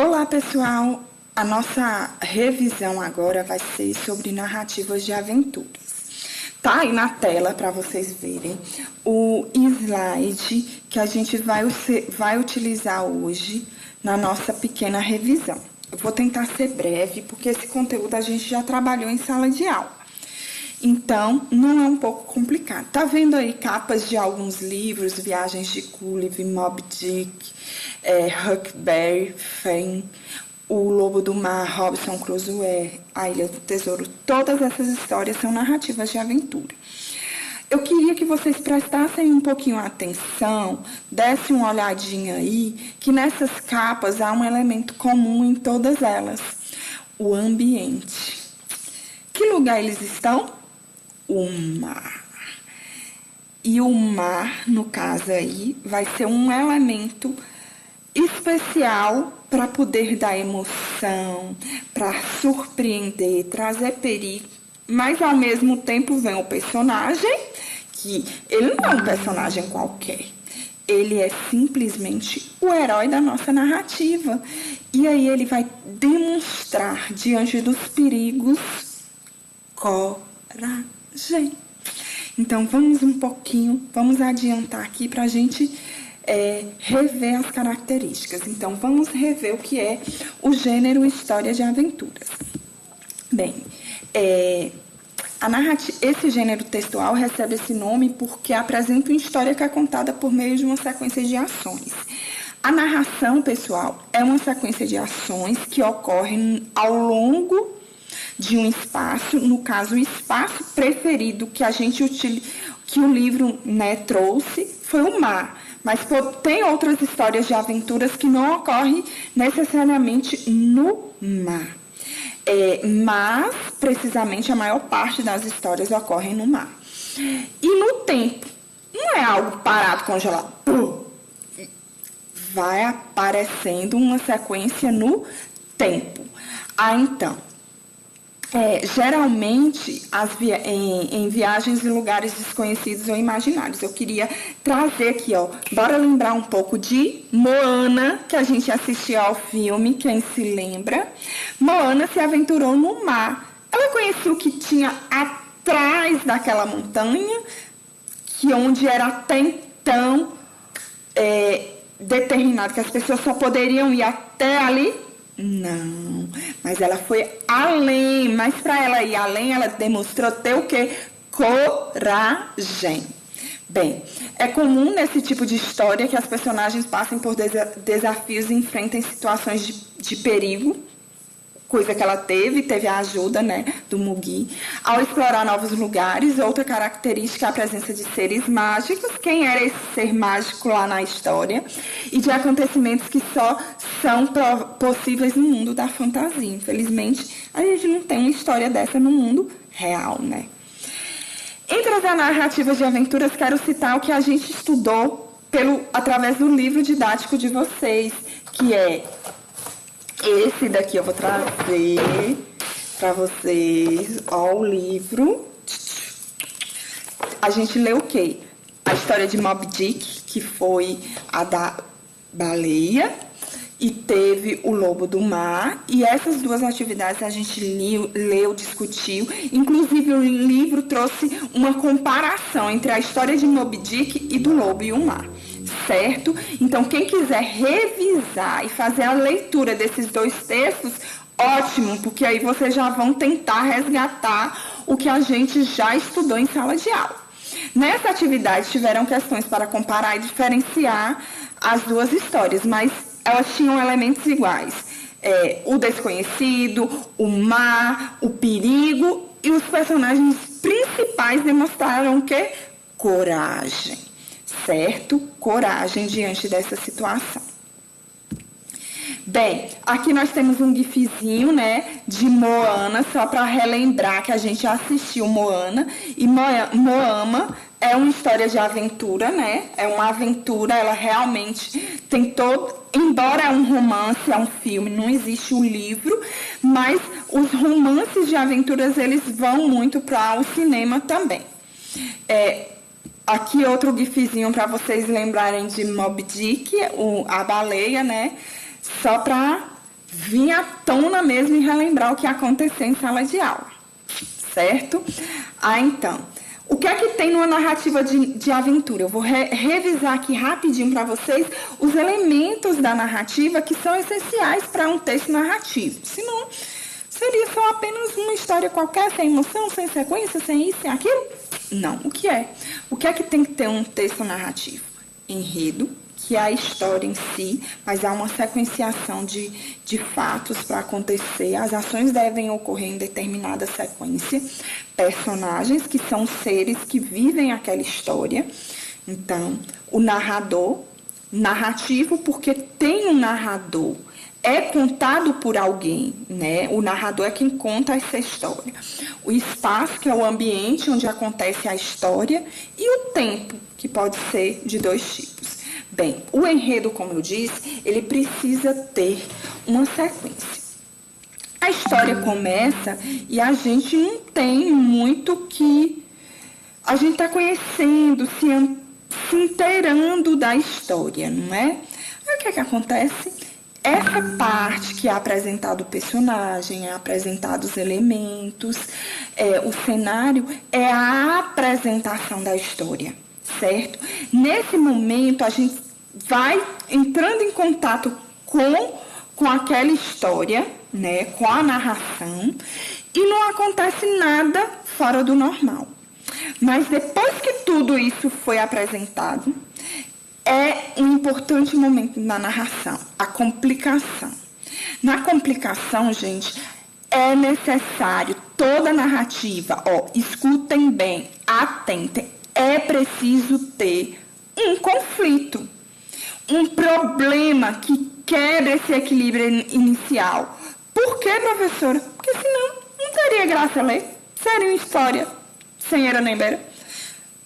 Olá, pessoal! A nossa revisão agora vai ser sobre narrativas de aventuras. Tá aí na tela para vocês verem o slide que a gente vai utilizar hoje na nossa pequena revisão. Eu vou tentar ser breve, porque esse conteúdo a gente já trabalhou em sala de aula. Então, não é um pouco complicado. Tá vendo aí capas de alguns livros, Viagens de Gulliver, Moby Dick, Huckleberry Finn, O Lobo do Mar, Robinson Crusoe, A Ilha do Tesouro. Todas essas histórias são narrativas de aventura. Eu queria que vocês prestassem um pouquinho atenção, dessem uma olhadinha aí, que nessas capas há um elemento comum em todas elas: o ambiente. Que lugar eles estão? O mar. E o mar, no caso aí, vai ser um elemento especial para poder dar emoção, para surpreender, trazer perigo, mas ao mesmo tempo vem o personagem, que ele não é um personagem qualquer. Ele é simplesmente o herói da nossa narrativa. E aí ele vai demonstrar diante dos perigos coragem. Então, vamos adiantar aqui para a gente rever as características. Então, vamos rever o que é o gênero história de aventuras. Bem, esse gênero textual recebe esse nome porque apresenta uma história que é contada por meio de uma sequência de ações. A narração, pessoal, é uma sequência de ações que ocorrem ao longo de um espaço, no caso, o espaço preferido que o livro trouxe foi o mar. Mas tem outras histórias de aventuras que não ocorrem necessariamente no mar. Mas, precisamente, a maior parte das histórias ocorrem no mar. E no tempo, não é algo parado, congelado. Vai aparecendo uma sequência no tempo. Então, geralmente em viagens em lugares desconhecidos ou imaginários. Eu queria trazer aqui, bora lembrar um pouco de Moana, que a gente assistiu ao filme, quem se lembra. Moana se aventurou no mar. Ela conhecia o que tinha atrás daquela montanha, que onde era até então determinado que as pessoas só poderiam ir até ali. Não, mas ela foi além. Mas para ela ir além, ela demonstrou ter o quê? Coragem. Bem, é comum nesse tipo de história que as personagens passem por desafios e enfrentem situações de perigo, coisa que ela teve a ajuda, do Mugi. Ao explorar novos lugares, outra característica é a presença de seres mágicos. Quem era esse ser mágico lá na história? E de acontecimentos que só são possíveis no mundo da fantasia. Infelizmente, a gente não tem uma história dessa no mundo real, Entre as narrativas de aventuras, quero citar o que a gente estudou através do livro didático de vocês, que é esse daqui. Eu vou trazer para vocês, o livro. A gente leu o quê? A história de Moby Dick, que foi a da baleia, e teve o Lobo do Mar. E essas duas atividades a gente leu, discutiu. Inclusive, o livro trouxe uma comparação entre a história de Moby Dick e do Lobo e o Mar. Certo? Então, quem quiser revisar e fazer a leitura desses dois textos, ótimo, porque aí vocês já vão tentar resgatar o que a gente já estudou em sala de aula. Nessa atividade, tiveram questões para comparar e diferenciar as duas histórias, mas elas tinham elementos iguais. O desconhecido, o mar, o perigo, e os personagens principais demonstraram o quê? Coragem. Certo? Coragem diante dessa situação. Bem, aqui nós temos um gifzinho, de Moana, só para relembrar que a gente assistiu Moana. E Moana é uma história de aventura, É uma aventura, ela realmente tem embora é um romance, é um filme, não existe o livro, mas os romances de aventuras, eles vão muito para o cinema também. Aqui outro gifzinho para vocês lembrarem de Moby Dick, a baleia, Só para vir à tona mesmo e relembrar o que aconteceu em sala de aula, certo? Então, o que é que tem numa narrativa de aventura? Eu vou revisar aqui rapidinho para vocês os elementos da narrativa que são essenciais para um texto narrativo. Senão, seria só apenas uma história qualquer, sem emoção, sem sequência, sem isso, sem aquilo? Não. O que é? O que é que tem que ter um texto narrativo? Enredo, que é a história em si, mas há uma sequenciação de fatos para acontecer. As ações devem ocorrer em determinada sequência. Personagens, que são seres que vivem aquela história. Então, o narrador, narrativo, porque tem um narrador. É contado por alguém, né? O narrador é quem conta essa história. O espaço, que é o ambiente onde acontece a história, e o tempo, que pode ser de dois tipos. Bem, o enredo, como eu disse, ele precisa ter uma sequência. A história começa e a gente não tem muito que... A gente está conhecendo, se inteirando da história, não é? Aí o que é que acontece? Essa parte que é apresentado o personagem, é apresentado os elementos, o cenário, é a apresentação da história, certo? Nesse momento, a gente vai entrando em contato com aquela história, né, com a narração, e não acontece nada fora do normal. Mas depois que tudo isso foi apresentado, é um importante momento na narração, a complicação. Na complicação, gente, é necessário toda narrativa, escutem bem, atentem, é preciso ter um conflito, um problema que quebra esse equilíbrio inicial. Por quê, professora? Porque senão não teria graça ler. Seria uma história sem era nem beira.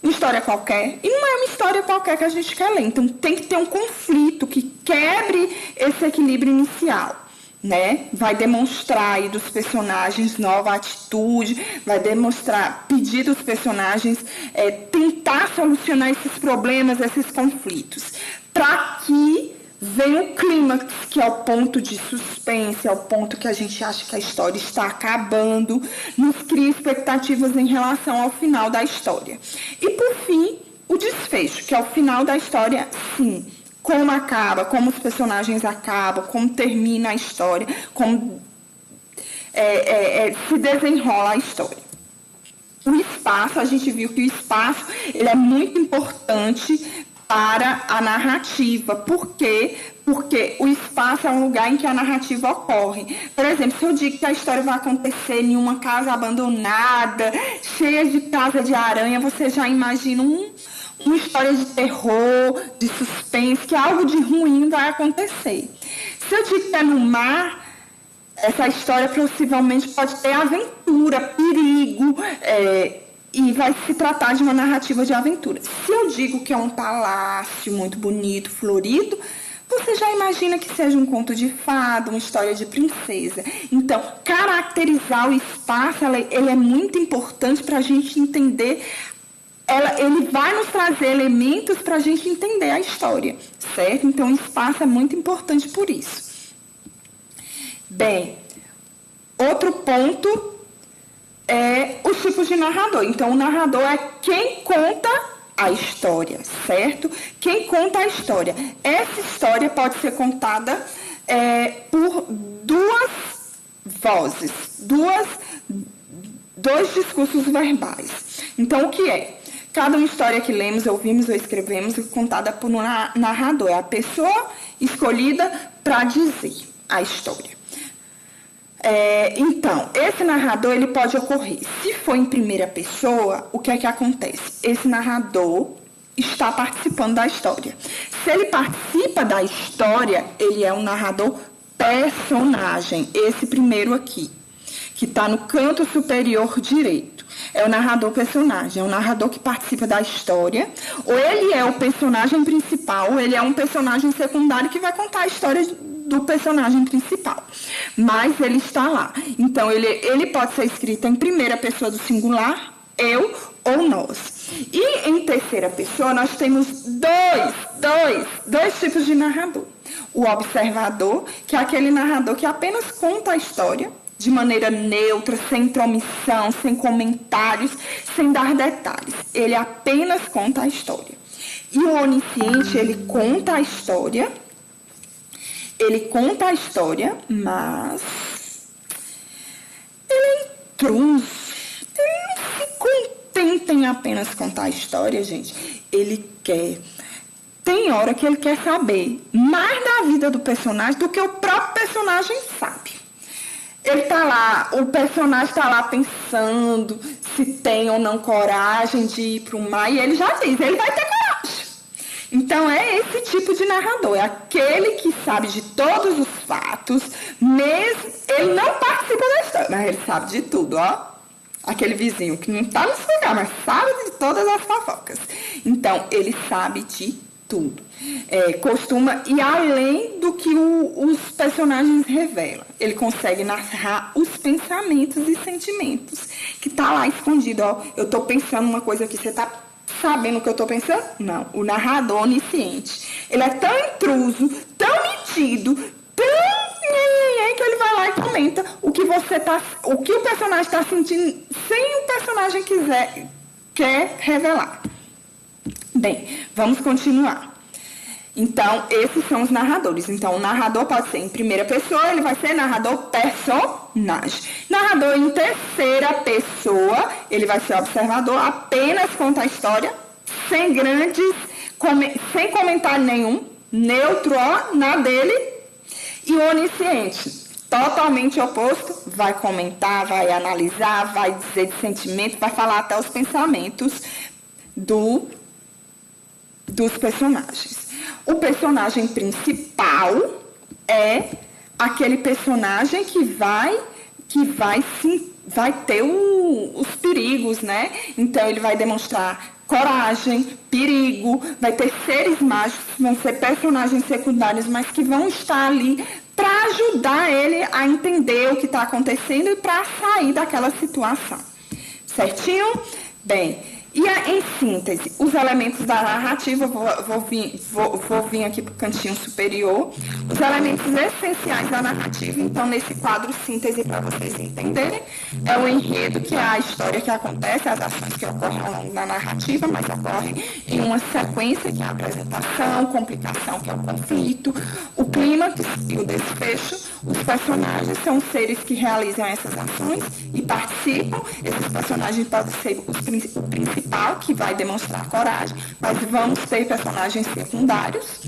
Uma história qualquer. E não é uma história qualquer que a gente quer ler. Então, tem que ter um conflito que quebre esse equilíbrio inicial, né? Vai demonstrar aí dos personagens nova atitude, vai demonstrar, pedir dos personagens tentar solucionar esses problemas, esses conflitos, para que venha o clímax, que é o ponto de suspense, é o ponto que a gente acha que a história está acabando, nos cria expectativas em relação ao final da história. E, por fim, o desfecho, que é o final da história, sim. Como acaba, como os personagens acabam, como termina a história, como se desenrola a história. O espaço, a gente viu que o espaço ele é muito importante para a narrativa. Por quê? Porque o espaço é um lugar em que a narrativa ocorre. Por exemplo, se eu digo que a história vai acontecer em uma casa abandonada, cheia de casa de aranha, você já imagina uma história de terror, de suspense, que algo de ruim vai acontecer. Se eu digo que é no mar, essa história possivelmente pode ter aventura, perigo, e vai se tratar de uma narrativa de aventura. Se eu digo que é um palácio muito bonito, florido, você já imagina que seja um conto de fada, uma história de princesa. Então, caracterizar o espaço, ele é muito importante para a gente entender. Ele vai nos trazer elementos para a gente entender a história, certo? Então, o espaço é muito importante por isso. Bem, outro ponto é os tipos de narrador. Então, o narrador é quem conta a história, certo? Quem conta a história. Essa história pode ser contada por duas vozes, dois discursos verbais. Então, o que é? Cada uma história que lemos, ouvimos ou escrevemos é contada por um narrador. É a pessoa escolhida para dizer a história. Então, esse narrador ele pode ocorrer. Se for em primeira pessoa, o que é que acontece? Esse narrador está participando da história. Se ele participa da história, ele é um narrador personagem. Esse primeiro aqui, que está no canto superior direito. É o narrador personagem, é o narrador que participa da história. Ou ele é o personagem principal, ou ele é um personagem secundário que vai contar a história do personagem principal. Mas ele está lá. Então, ele pode ser escrito em primeira pessoa do singular eu ou nós. E em terceira pessoa, nós temos dois tipos de narrador. O observador, que é aquele narrador que apenas conta a história de maneira neutra, sem intromissão, sem comentários, sem dar detalhes. Ele apenas conta a história. E o onisciente, ele conta a história, mas ele é intruso. Ele não se contenta em apenas contar a história, gente. Ele quer. Tem hora que ele quer saber mais da vida do personagem do que o próprio personagem sabe. Ele tá lá, o personagem está lá pensando se tem ou não coragem de ir para o mar, e ele já diz, ele vai ter coragem. Então, é esse tipo de narrador, é aquele que sabe de todos os fatos, mesmo ele não participa da história, mas ele sabe de tudo, ó. Aquele vizinho que não está no lugar, mas sabe de todas as fofocas. Então, ele sabe de tudo. Costuma ir além do que os personagens revelam. Ele consegue narrar os pensamentos e sentimentos que tá lá escondido. Ó, eu estou pensando uma coisa aqui, você está sabendo o que eu estou pensando? Não. O narrador onisciente. Ele é tão intruso, tão metido, que ele vai lá e comenta o que o personagem está sentindo sem o personagem quer revelar. Bem, vamos continuar. Então, esses são os narradores. Então, o narrador pode ser em primeira pessoa, ele vai ser narrador personagem. Narrador em terceira pessoa, ele vai ser observador, apenas conta a história, sem comentário nenhum, neutro, ó, na dele. E o onisciente, totalmente oposto, vai comentar, vai analisar, vai dizer de sentimento, vai falar até os pensamentos dos personagens. O personagem principal é aquele personagem que vai ter os perigos, né? Então, ele vai demonstrar coragem, perigo, vai ter seres mágicos, vão ser personagens secundários, mas que vão estar ali para ajudar ele a entender o que está acontecendo e para sair daquela situação. Certinho? Bem, e em síntese, os elementos da narrativa, vou vir aqui para o cantinho superior, os elementos essenciais da narrativa. Então, nesse quadro síntese, para vocês entenderem, é o enredo, que é a história que acontece, as ações que ocorrem ao longo da narrativa, mas ocorrem em uma sequência, que é a apresentação, complicação, que é o conflito, o clímax e o desfecho. Os personagens são seres que realizam essas ações e participam. Esses personagens podem ser o principal, que vai demonstrar coragem, mas vamos ter personagens secundários.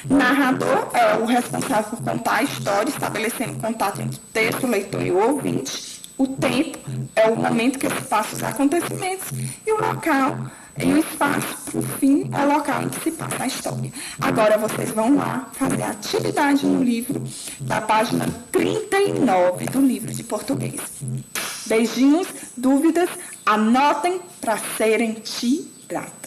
Narrador é o responsável por contar a história, estabelecendo contato entre o texto, o leitor e o ouvinte. O tempo é o momento que se passa os acontecimentos, e o local e o espaço, por fim, é o local em que se passa a história. Agora vocês vão lá fazer a atividade no livro, da página 39 do livro de português. Beijinhos, dúvidas, anotem para serem tiradas.